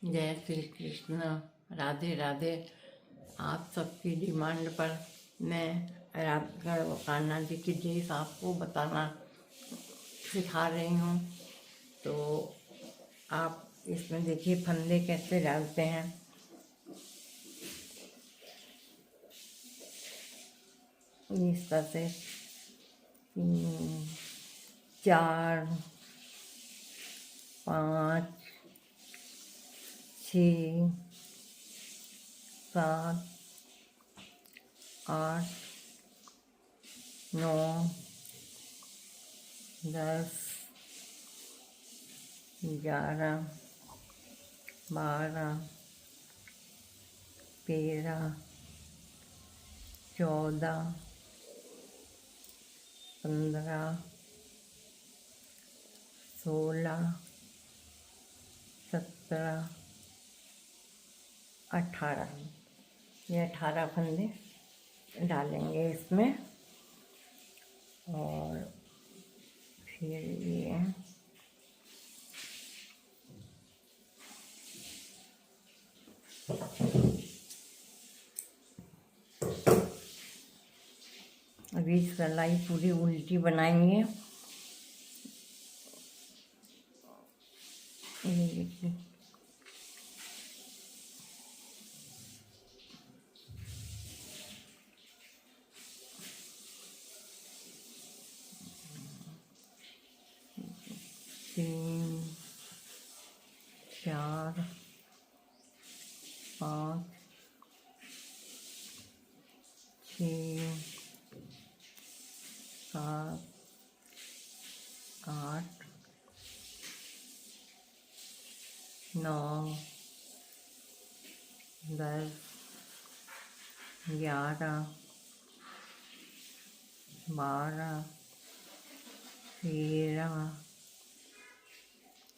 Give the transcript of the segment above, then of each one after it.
जय श्री कृष्ण। राधे राधे। आप सबकी डिमांड पर मैं राधा कान्हा जी की ड्रेस आपको बताना सिखा रही हूँ। तो आप इसमें देखिए फंदे कैसे डालते हैं। इस तरह से 4 5 6 7 8 9 10 11 12 13 14 15 16 17 18 ये 18 फंदे डालेंगे इसमें। और फिर ये अभी सिलाई पूरी उल्टी बनाएंगे। ये देखिए तीन 4 5 6 7 8 9 10 11 12 13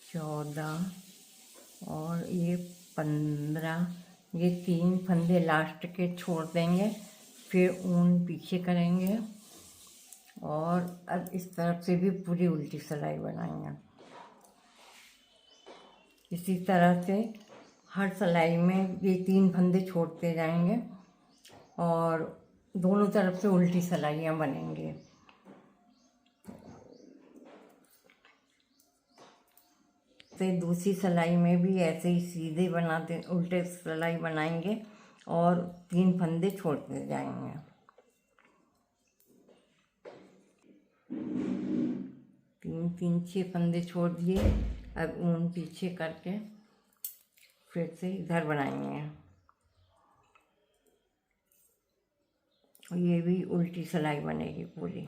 14 और ये 15। ये 3 फंदे लास्ट के छोड़ देंगे, फिर ऊन पीछे करेंगे और अब इस तरफ से भी पूरी उल्टी सिलाई बनाएंगे। इसी तरह से हर सिलाई में ये 3 फंदे छोड़ते जाएंगे और दोनों तरफ से उल्टी सिलाइयाँ बनेंगी। तो दूसरी सिलाई में भी ऐसे ही सीधे बनाते उल्टे सिलाई बनाएंगे और 3 फंदे छोड़ते जाएंगे। 3 6 फंदे छोड़ दिए। अब ऊन पीछे करके फिर से इधर बनाएंगे। ये भी उल्टी सिलाई बनेगी पूरी।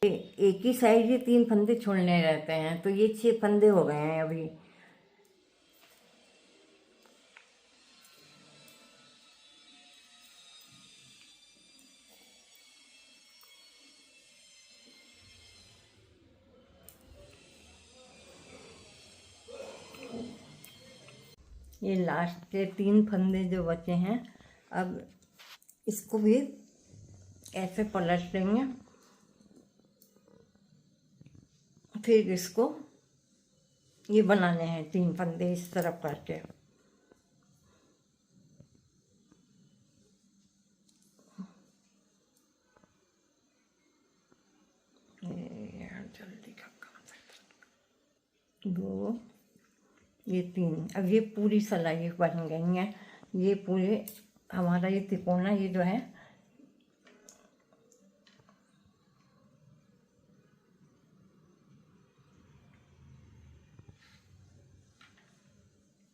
एक ही साइड ये 3 फंदे छोड़ने रहते हैं, तो ये 6 फंदे हो गए हैं अभी। ये लास्ट के 3 फंदे जो बचे हैं, अब इसको भी ऐसे पलट देंगे। फिर इसको ये बनाने हैं 3 फंदे इस तरफ करके। जल्दी का 2 ये 3। अब ये पूरी सिलाई बन गई है। ये पूरे हमारा ये तिकोना ये जो है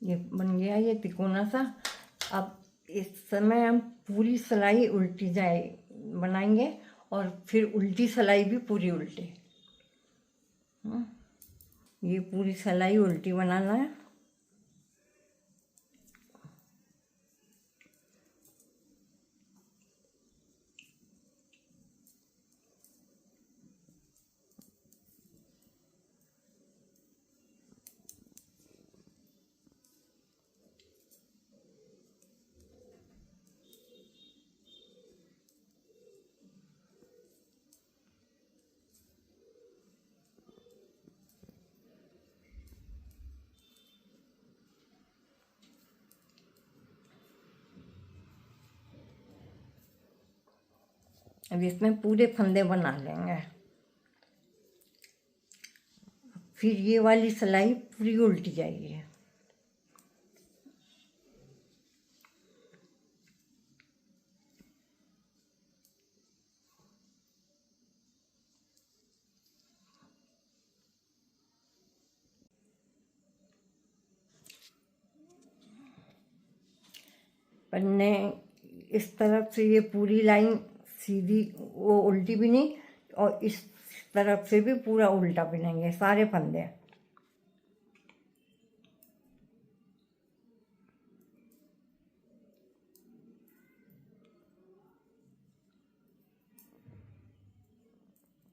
ये बन गया ये तिकोना सा। अब इस समय हम पूरी सिलाई उल्टी जाए बनाएंगे और फिर उल्टी सिलाई भी पूरी उल्टी। ये पूरी सिलाई उल्टी बनाना है। अब इसमें पूरे फंदे बना लेंगे। फिर ये वाली सिलाई पूरी उल्टी जाएगी। पन्ने इस तरफ से ये पूरी लाइन सीधी, वो उल्टी भी नहीं, और इस तरफ से भी पूरा उल्टा बिनेंगे सारे फंदे।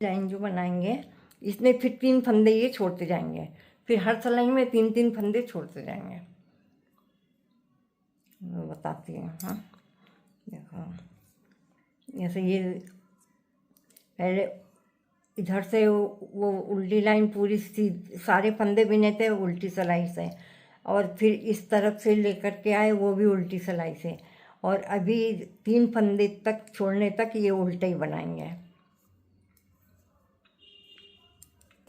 लाइन जो बनाएंगे इसमें फिर 3 फंदे ये छोड़ते जाएंगे, फिर हर सिलाई में 3-3 फंदे छोड़ते जाएंगे। मैं बताती हूँ। हाँ देखो, जैसे ये पहले इधर से वो उल्टी लाइन पूरी सारे फंदे बिने थे उल्टी सिलाई से, और फिर इस तरफ से लेकर के आए वो भी उल्टी सिलाई से, और अभी 3 फंदे तक छोड़ने तक ये उल्टे ही बनाएंगे।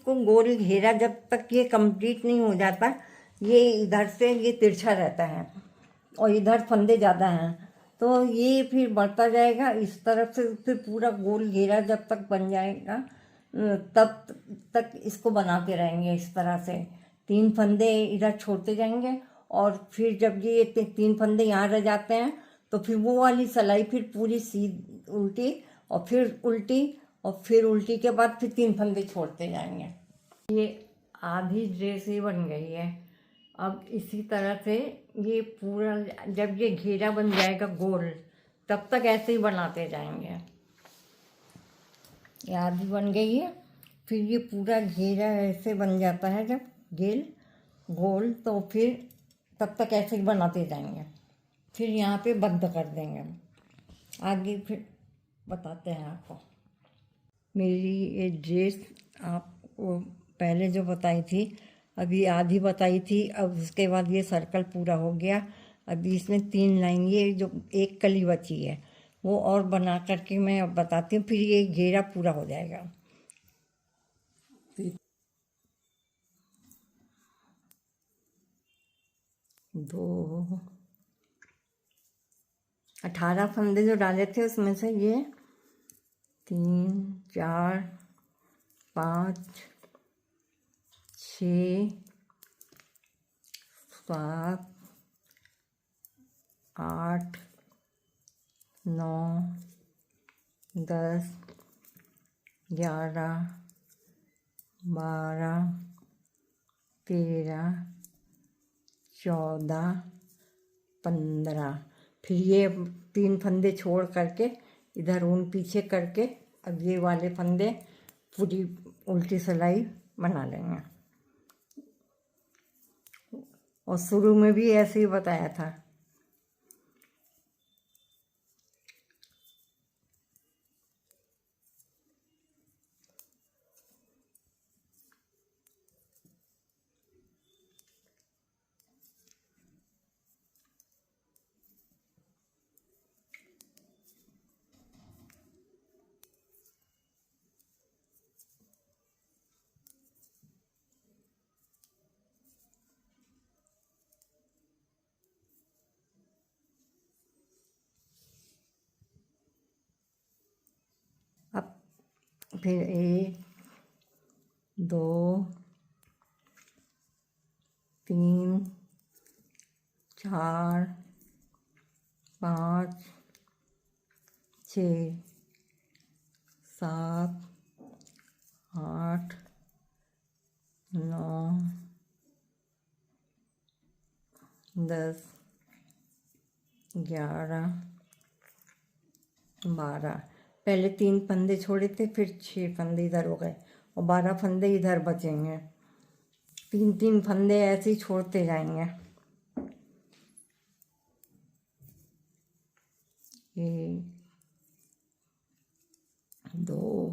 को गोल घेरा जब तक ये कंप्लीट नहीं हो जाता, ये इधर से ये तिरछा रहता है और इधर फंदे ज़्यादा हैं, तो ये फिर बढ़ता जाएगा इस तरफ से। फिर पूरा गोल घेरा जब तक बन जाएगा तब तक इसको बनाते रहेंगे इस तरह से। 3 फंदे इधर छोड़ते जाएंगे, और फिर जब ये 3 फंदे यहाँ रह जाते हैं तो फिर वो वाली सिलाई फिर पूरी सीधी उल्टी, और फिर उल्टी, और फिर उल्टी के बाद फिर 3 फंदे छोड़ते जाएंगे। ये आधी ड्रेस ही बन गई है। अब इसी तरह से ये पूरा जब ये घेरा बन जाएगा गोल, तब तक ऐसे ही बनाते जाएंगे। ये आधी बन गई है, फिर ये पूरा घेरा ऐसे बन जाता है जब गोल, तो फिर तब तक ऐसे ही बनाते जाएंगे। फिर यहाँ पे बंद कर देंगे। आगे फिर बताते हैं आपको। मेरी ये ड्रेस आपको पहले जो बताई थी, अभी आधी बताई थी, अब उसके बाद ये सर्कल पूरा हो गया। अभी इसमें 3 लाइन, ये जो एक कली बची है वो और बना करके मैं अब बताती हूँ, फिर ये घेरा पूरा हो जाएगा। 2 18 फंदे जो डाले थे उसमें से ये 3 4 5 6 7 8 9 10 11 12 13 14 15। फिर ये 3 फंदे छोड़ करके इधर ऊन पीछे करके अब ये वाले फंदे पूरी उल्टी सिलाई बना लेंगे। और शुरू में भी ऐसे ही बताया था। अब फिर 1 2 3 4 5 6 7 8 9 10 11 12। पहले 3 फंदे छोड़े थे, फिर 6 फंदे इधर हो गए और 12 फंदे इधर बचेंगे। 3-3 फंदे ऐसे ही छोड़ते जाएंगे। 1 2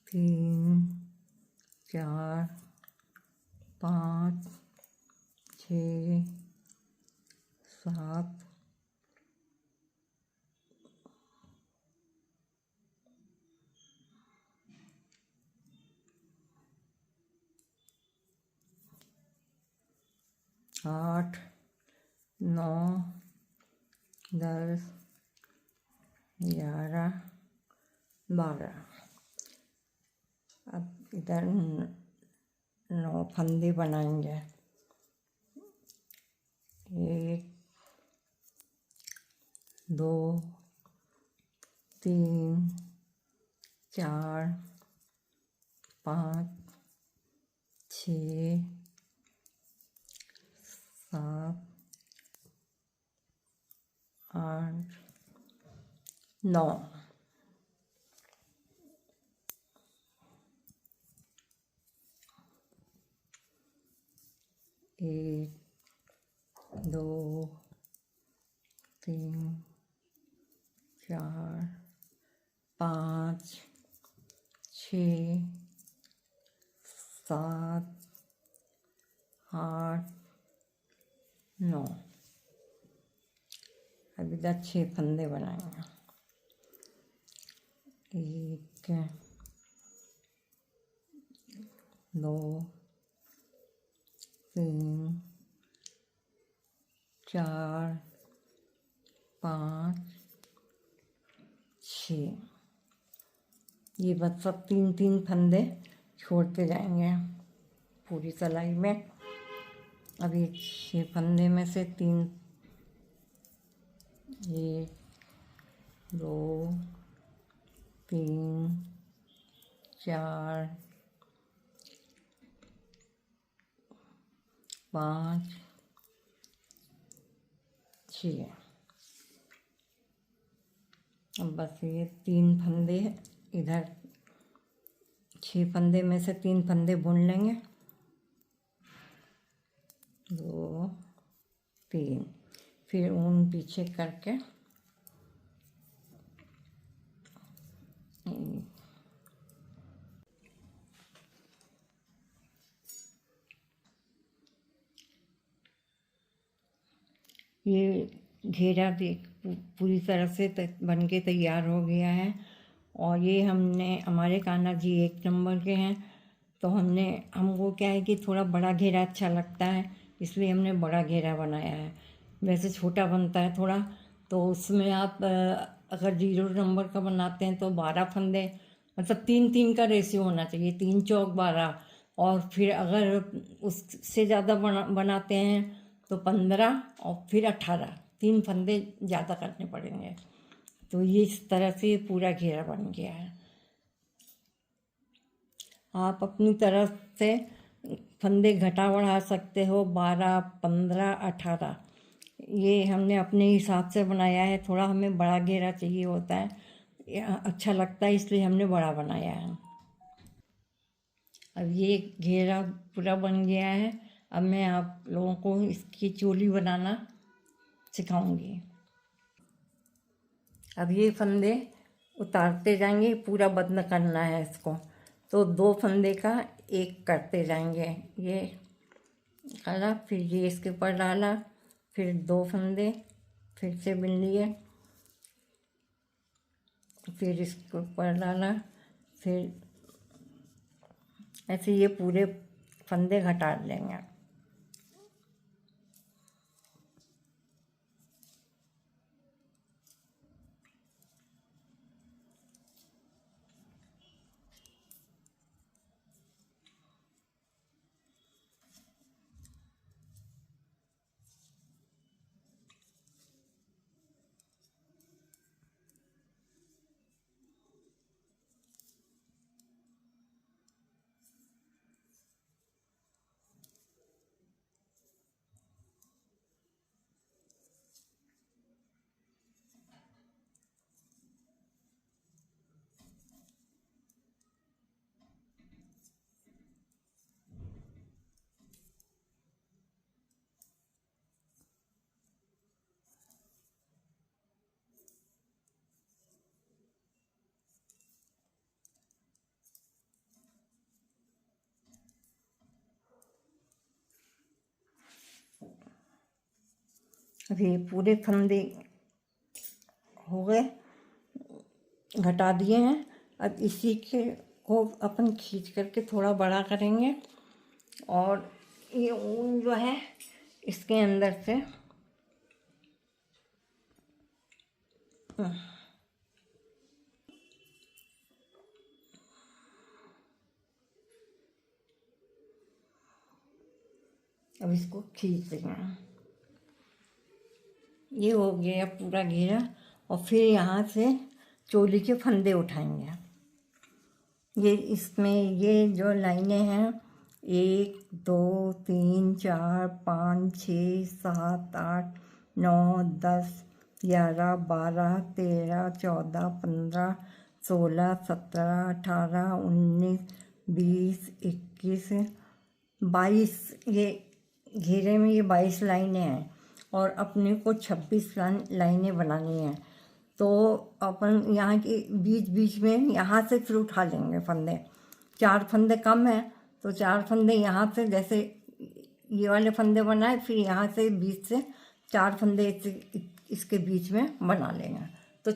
3 4 5 6 7 8 9 10 11 12। अब इधर 9 फंदे बनाएंगे। 1 2 3 4 5 6 7 8 9। 1 2 3 4 5 6 7 8 9। अब इधर 6 फंदे बनाएंगे। 1 2 3 4 5 6। ये बस सब 3 फंदे छोड़ते जाएंगे पूरी सिलाई में। अब ये 6 फंदे में से 3 1 2 3 4 5 6। अब बस ये 3 फंदे इधर 6 फंदे में से 3 फंदे बुन लेंगे। 2 3। फिर ऊन पीछे करके ये घेरा देख पूरी तरह से बन के तैयार हो गया है। और ये हमारे कान्हा जी 1 नंबर के हैं, तो हमको क्या है कि थोड़ा बड़ा घेरा अच्छा लगता है, इसलिए हमने बड़ा घेरा बनाया है। वैसे छोटा बनता है थोड़ा, तो उसमें आप अगर 0 नंबर का बनाते हैं तो 12 फंदे, मतलब 3 का रेशियो होना चाहिए, 3 चौक 12। और फिर अगर उससे ज़्यादा बनाते हैं तो 15 और फिर 18, 3 फंदे ज़्यादा करने पड़ेंगे। तो ये इस तरह से पूरा घेरा बन गया है। आप अपनी तरफ से फंदे घटा बढ़ा सकते हो, 12 15 18। ये हमने अपने हिसाब से बनाया है। थोड़ा हमें बड़ा घेरा चाहिए होता है, अच्छा लगता है, इसलिए हमने बड़ा बनाया है। अब ये घेरा पूरा बन गया है। अब मैं आप लोगों को इसकी चोली बनाना सिखाऊंगी। अब ये फंदे उतारते जाएंगे, पूरा बंद करना है इसको, तो 2 फंदे का 1 करते जाएंगे। ये करा, फिर ये इसके ऊपर डाला, फिर 2 फंदे फिर से बिन लिए, फिर इसके ऊपर डाला, फिर ऐसे ये पूरे फंदे घटा लेंगे। अब ये पूरे फंदे हो गए, घटा दिए हैं। अब इसी के को अपन खींच करके थोड़ा बड़ा करेंगे। और ये ऊन जो है इसके अंदर से अब इसको खींच देंगे। ये हो गया पूरा घेरा। और फिर यहाँ से चोली के फंदे उठाएंगे। ये इसमें ये जो लाइनें हैं 1 2 3 4 5 6 7 8 9 10 11 12 13 14 15 16 17 18 19 20 21 22 ये घेरे में ये 22 लाइनें हैं और अपने को 26 लाइनें बनानी हैं। तो अपन यहाँ के बीच बीच में यहाँ से फिर उठा लेंगे फंदे। 4 फंदे कम हैं तो 4 फंदे यहाँ से, जैसे ये वाले फंदे बनाए, फिर यहाँ से बीच से 4 फंदे इसके बीच में बना लेंगे। तो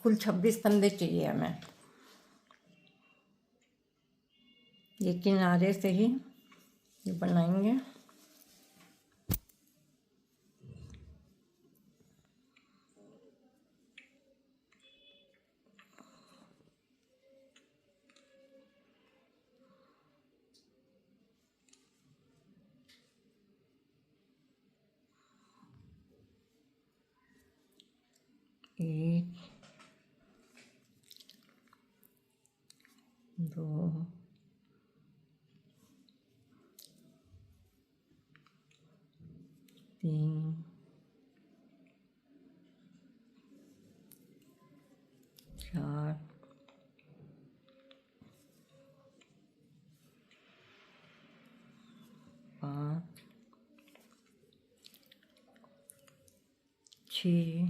कुल 26 फंदे चाहिए हमें। ये किनारे से ही ये बनाएंगे। एक 2 3 4 5 6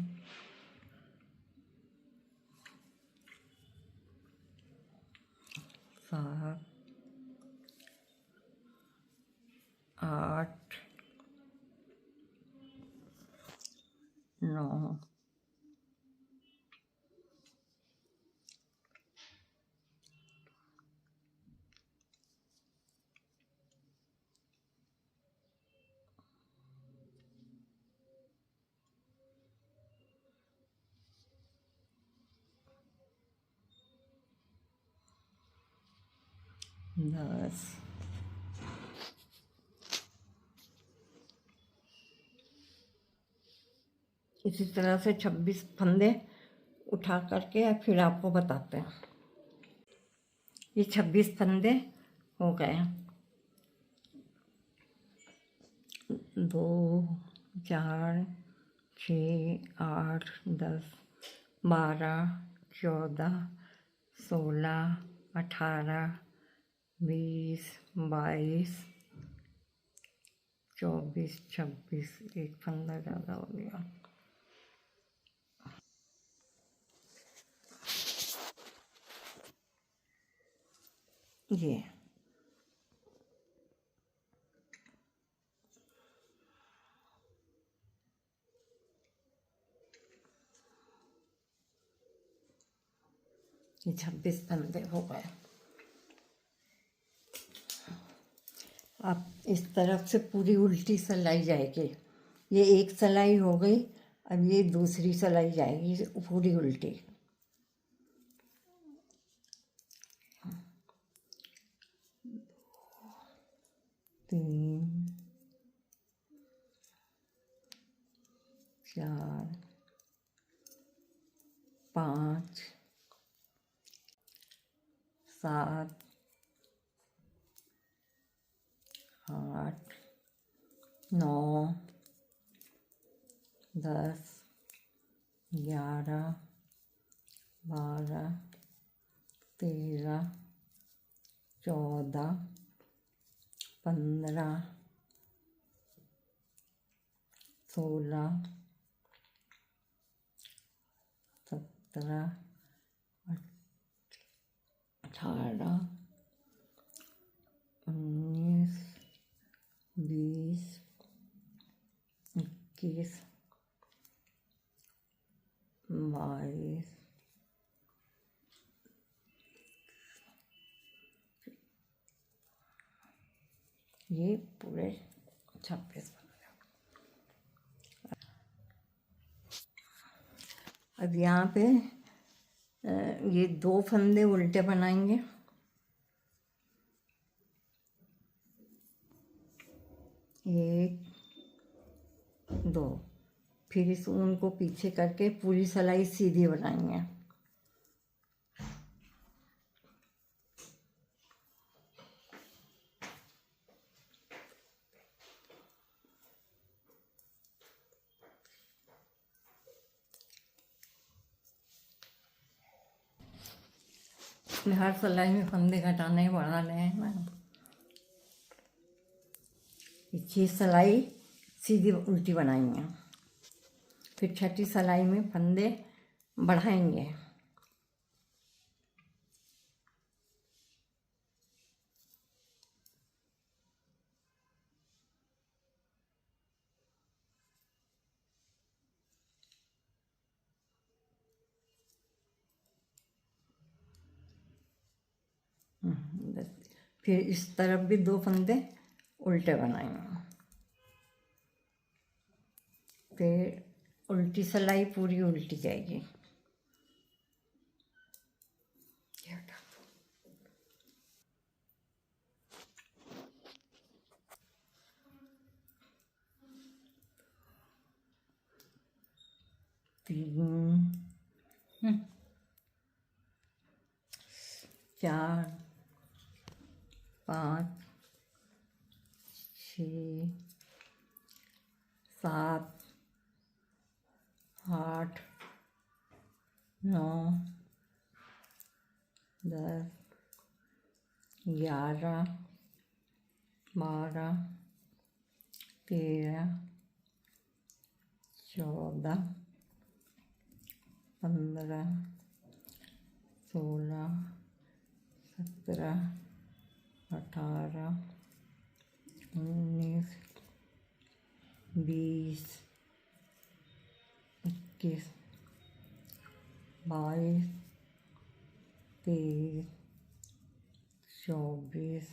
7 8 9 10। इसी तरह से 26 फंदे उठा करके फिर आपको बताते हैं। ये 26 फंदे हो गए। 2 4 6 8 10 12 14 16 18 20 22 24 26। एक फंदा ज़्यादा हो गया। ये 26 फंदे हो गए। अब इस तरफ से पूरी उल्टी सिलाई जाएगी। ये एक सिलाई हो गई। अब ये दूसरी सिलाई जाएगी पूरी उल्टी। 3 4 5 7 8 9 10 11 12 13 14 15 16 17 18 19 20 21 22 ये पूरे 26 बन गए। अब यहाँ पे ये 2 फंदे उल्टे बनाएंगे। एक, दो, फिर इस ऊन को पीछे करके पूरी सिलाई सीधी बनाएंगे। हर सिलाई में फंदे घटाने बढ़ाने हैं ना। ये सिलाई सीधी उल्टी बनाएंगे, फिर छठी सिलाई में फंदे बढ़ाएंगे। फिर इस तरफ भी 2 फंदे उल्टे बनाएंगे। फिर उल्टी सिलाई पूरी उल्टी जाएगी। तीन, 4, 5, 6, 7, 8, 9, 10, 11, 12, 13, 14, 15, 16, 17, 18, 19, 20, 21, 22, 23, 24,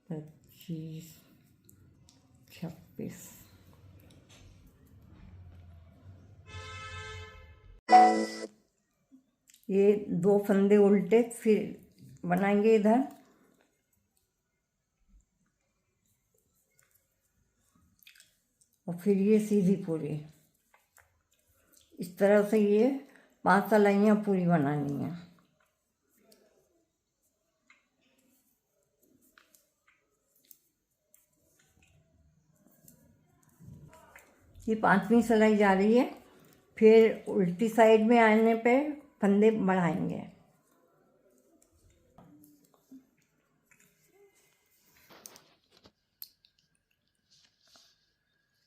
25, 26। ये 2 फंदे उल्टे फिर बनाएंगे इधर। और फिर ये सीधी पूरी इस तरह से ये 5 सिलाइयाँ पूरी बनानी है। ये 5वीं सिलाई जा रही है। फिर उल्टी साइड में आने पे फंदे बढ़ाएंगे।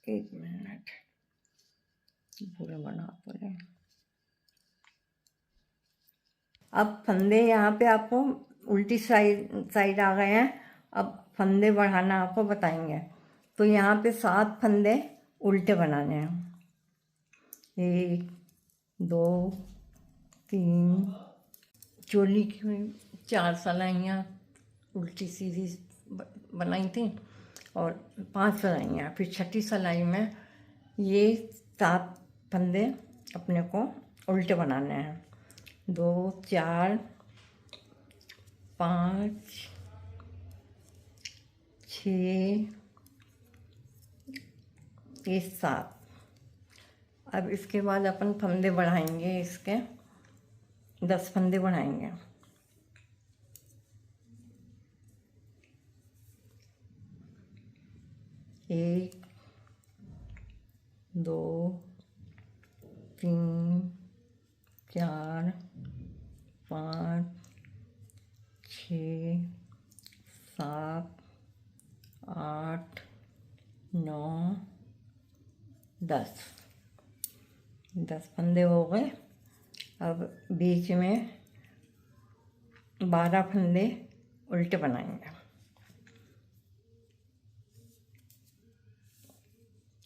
एक मिनट, पूरा बना पड़े। अब फंदे यहाँ पे आपको उल्टी साइड आ गए हैं। अब फंदे बढ़ाना आपको बताएंगे। तो यहाँ पे 7 फंदे उल्टे बनाने हैं। 1, 2, 3, चोली की 4 सिलाइयाँ उल्टी सीधी बनाई थी और 5 सिलाइयाँ। फिर छठी सिलाई में ये 7 फंदे अपने को उल्टे बनाने हैं। 2, 4, 5, 6, 7। अब इसके बाद अपन फंदे बढ़ाएंगे। इसके 10 फंदे बढ़ाएंगे। 1, 2, 3, 4, 5, 6, 7, 8, 9, 10। 10 फंदे हो गए। अब बीच में 12 फंदे उल्टे बनाएंगे।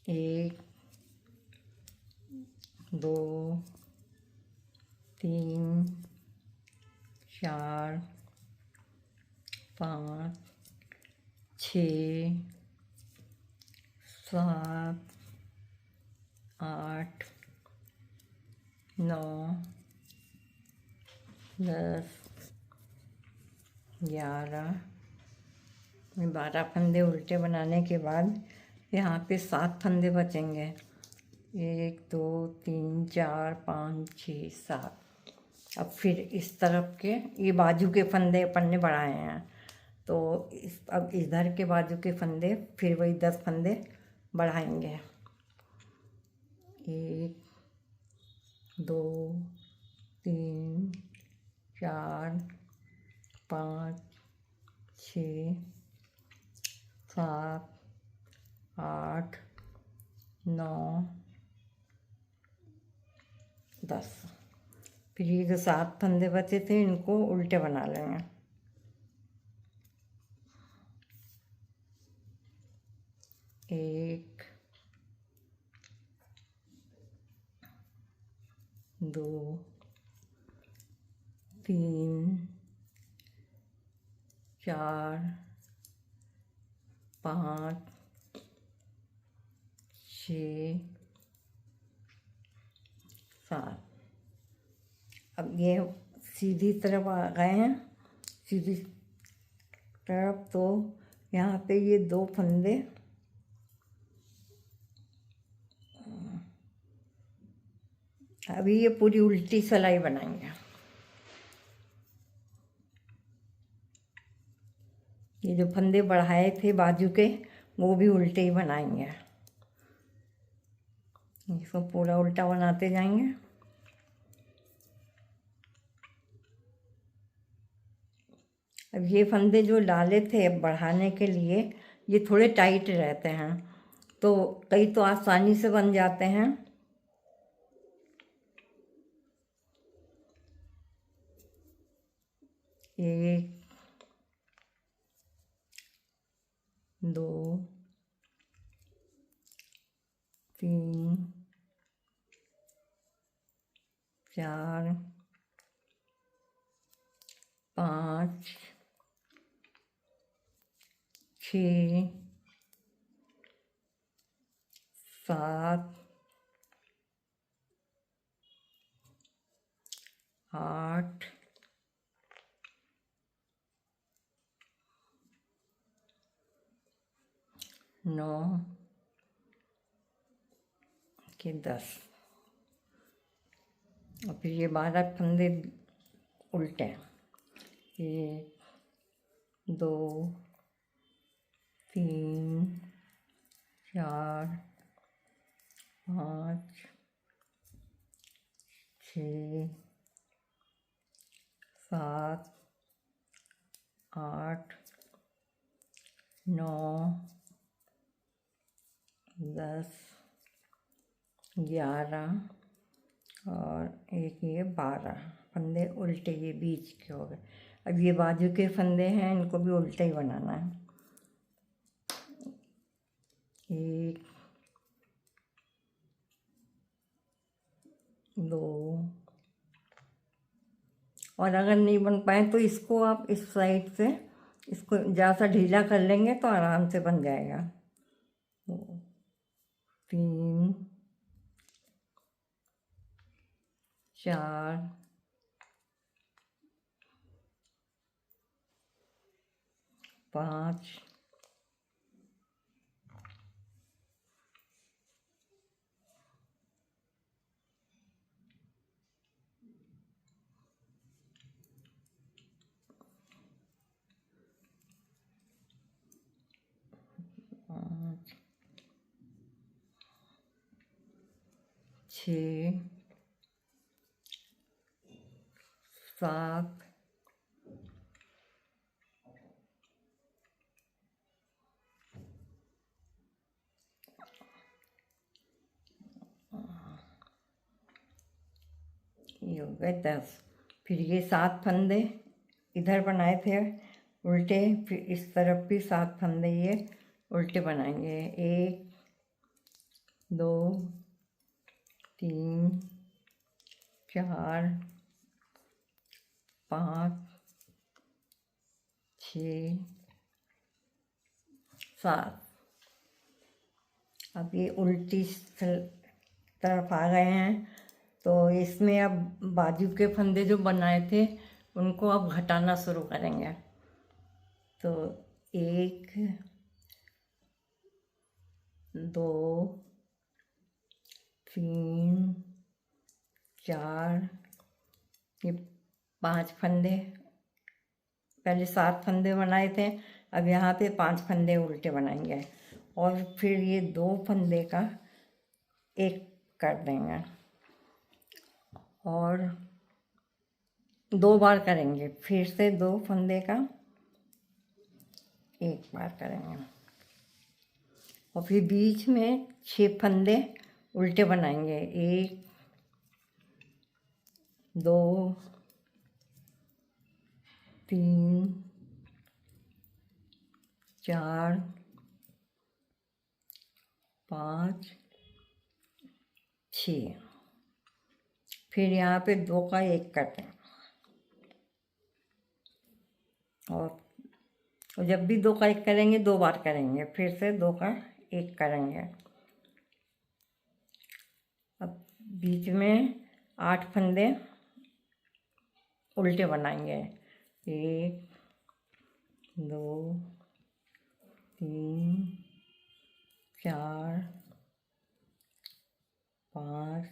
1, 2, 3, 4, 5, 6, 7, 8, 9, 10, 11। 12 फंदे उल्टे बनाने के बाद यहाँ पे 7 फंदे बचेंगे। 1, 2, 3, 4, 5, 6, 7। अब फिर इस तरफ के ये बाजू के फंदे अपन ने बढ़ाए हैं, तो अब इधर के बाजू के फंदे फिर वही 10 फंदे बढ़ाएंगे। 1, 2, 3, 4, 5, 6, 7, 8, 9, 10। फिर ये जो 7 फंदे बचे थे इनको उल्टे बना लेंगे। 1, 2, 3, 4, 5, 6, 7। अब ये सीधी तरफ आ गए हैं, सीधी तरफ, तो यहाँ पे ये 2 फंदे अभी ये पूरी उल्टी सिलाई बनाएंगे। ये जो फंदे बढ़ाए थे बाजू के वो भी उल्टे ही बनाएंगे। इसको पूरा उल्टा बनाते जाएंगे। अब ये फंदे जो डाले थे बढ़ाने के लिए ये थोड़े टाइट रहते हैं, तो कई तो आसानी से बन जाते हैं। 1, 2, 3, 4, 5, 6, 7, 8, 9 के 10। और फिर ये 12 फंदे उल्टे। 1, 2, 3, 4, 5, 6, 7, 8, 9, 10, 11 और एक ये 12 फंदे उल्टे ये बीच के हो गए। अब ये बाजू के फंदे हैं, इनको भी उल्टे ही बनाना है। 1, 2, और अगर नहीं बन पाए तो इसको आप इस साइड से इसको ज़रा सा ढीला कर लेंगे तो आराम से बन जाएगा। 3, 4, 5, 6, 7, ये हो गए 10। फिर ये 7 फंदे इधर बनाए थे उल्टे, फिर इस तरफ भी 7 फंदे ये उल्टे बनाएंगे। 1, 2, 3, 4, 5, 6, 7। अब ये उल्टी तरफ आ गए हैं, तो इसमें अब बाजू के फंदे जो बनाए थे उनको अब घटाना शुरू करेंगे। तो 1 2 3 4 ये 5 फंदे, पहले 7 फंदे बनाए थे, अब यहाँ पे 5 फंदे उल्टे बनाएंगे और फिर ये 2 फंदे का एक कर देंगे और 2 बार करेंगे, फिर से 2 फंदे का एक बार करेंगे और फिर बीच में 6 फंदे उल्टे बनाएंगे। 1 2 3 4 5 6, फिर यहाँ पे 2 का एक करते हैं और जब भी 2 का एक करेंगे 2 बार करेंगे, फिर से 2 का एक करेंगे। अब बीच में 8 फंदे उल्टे बनाएंगे। 1 2 3 4 5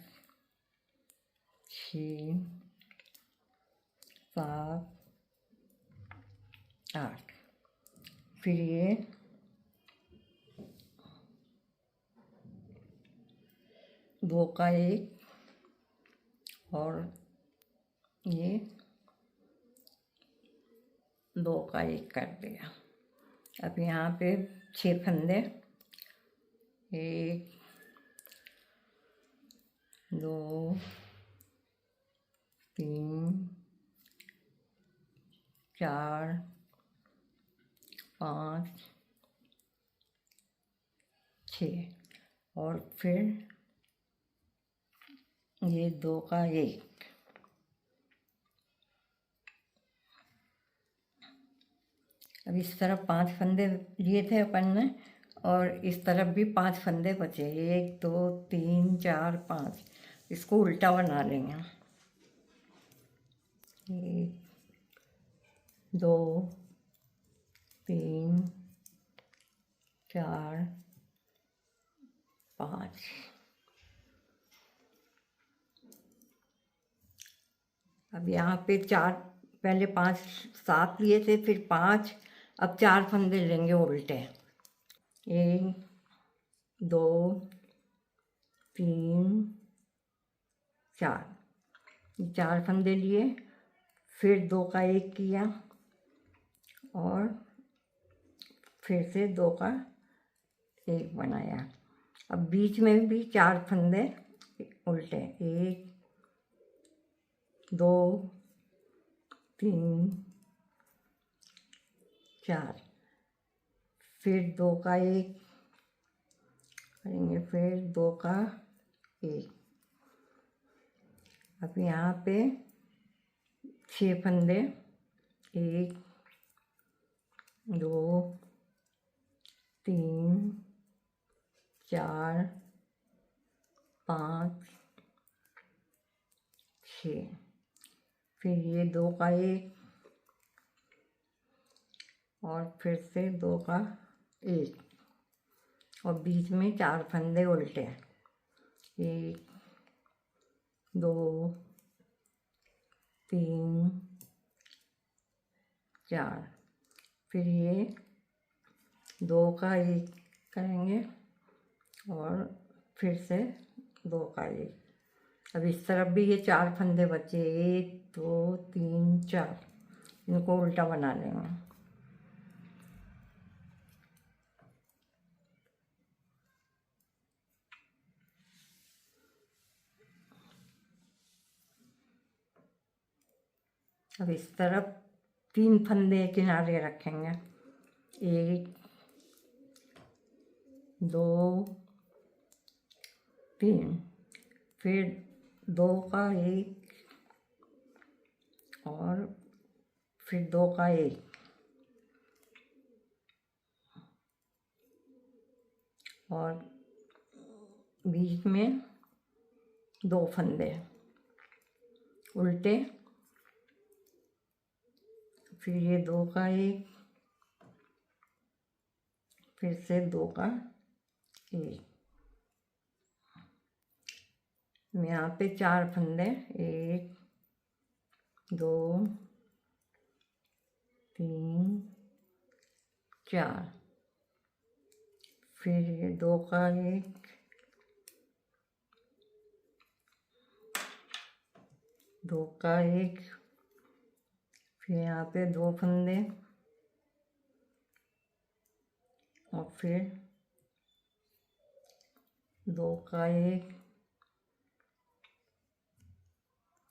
6 7 8, फिर ये 2 का एक और ये 2 का एक कर दिया। अब यहाँ पे 6 फंदे, 1 2 3 4 5 6 और फिर ये 2 का एक। अब इस तरफ 5 फंदे लिए थे अपन ने और इस तरफ भी 5 फंदे बचे। 1 2 3 4 5, इसको उल्टा बना लेंगे। 1 2 3 4 5, अब यहाँ पे 4, पहले 5 7 लिए थे, फिर 5, अब 4 फंदे लेंगे उल्टे। 1 2 3 4, 4 फंदे लिए, फिर 2 का एक किया और फिर से 2 का एक बनाया। अब बीच में भी 4 फंदे उल्टे। 1 2 3 4, फिर 2 का एक करेंगे, फिर 2 का एक। अब यहाँ पे 6 फंदे, 1 2 3 4 5 6, फिर ये 2 का एक और फिर से 2 का एक और बीच में 4 फंदे उल्टे। 1 2 3 4, फिर ये 2 का एक करेंगे और फिर से 2 का एक। अब इस तरफ भी ये 4 फंदे बचे। 1 2 3 4, इनको उल्टा बना लेंगे। अब इस तरफ 3 फंदे किनारे रखेंगे। 1 2 3, फिर 2 का एक और फिर 2 का एक और बीच में 2 फंदे। उल्टे, फिर ये 2 का 1, फिर से 2 का 1। यहाँ पे 4 फंदे, 1 2 3 4, फिर ये 2 का 1, 2 का 1, फिर यहाँ पे 2 फंदे और फिर 2 का 1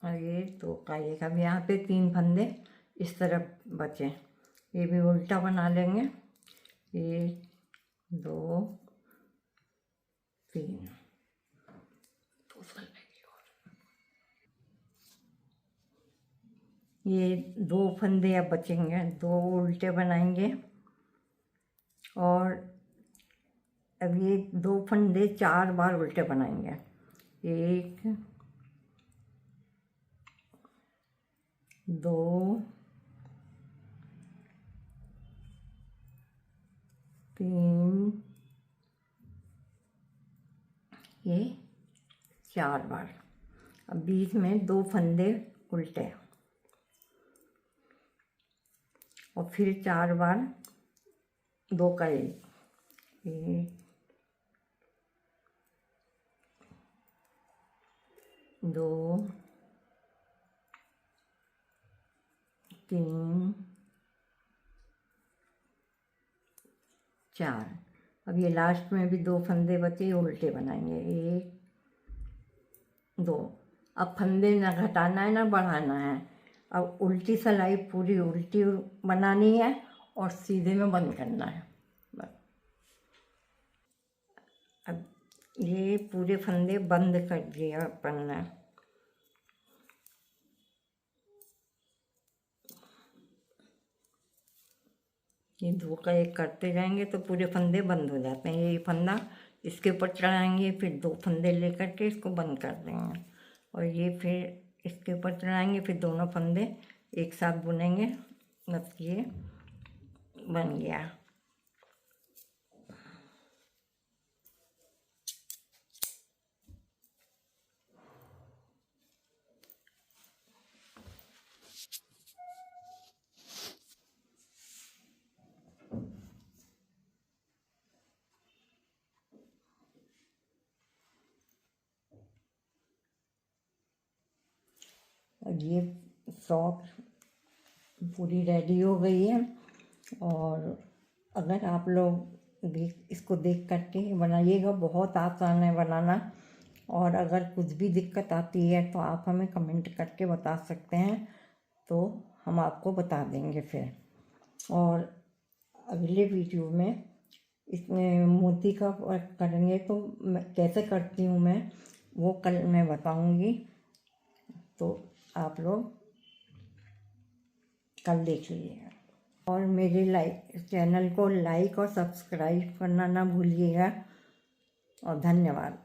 और ये 2 का 1। अब यहाँ पे 3 फंदे इस तरफ बचे, ये भी उल्टा बना लेंगे। 1 2 3, ये 2 फंदे अब बचेंगे, 2 उल्टे बनाएंगे और अब ये 2 फंदे 4 बार उल्टे बनाएंगे। 1 2 3, ये 4 बार। अब बीच में 2 फंदे उल्टे और फिर 4 बार 2 का 1, 2 3 4। अब ये लास्ट में भी 2 फंदे बचे, उल्टे बनाएंगे। 1 2। अब फंदे ना घटाना है ना बढ़ाना है। अब उल्टी सिलाई पूरी उल्टी बनानी है और सीधे में बंद करना है बस। अब ये पूरे फंदे बंद कर दिया अपन ने। ये 2 का 1 करते जाएंगे तो पूरे फंदे बंद हो जाते हैं। ये फंदा इसके ऊपर चढ़ाएंगे, फिर 2 फंदे लेकर के इसको बंद कर देंगे और ये फिर इसके ऊपर चढ़ाएंगे, फिर दोनों फंदे एक साथ बुनेंगे। बस ये बन गया। और ये फ्रॉक पूरी रेडी हो गई है। और अगर आप लोग इसको देख करके बनाइएगा, बहुत आसान है बनाना। और अगर कुछ भी दिक्कत आती है तो आप हमें कमेंट करके बता सकते हैं, तो हम आपको बता देंगे फिर। और अगले वीडियो में इसमें मोती का वर्क करेंगे तो मैं कैसे करती हूँ वो कल मैं बताऊँगी, तो आप लोग कल देख लीजिएगा। और मेरे चैनल को लाइक और सब्सक्राइब करना ना भूलिएगा। और धन्यवाद।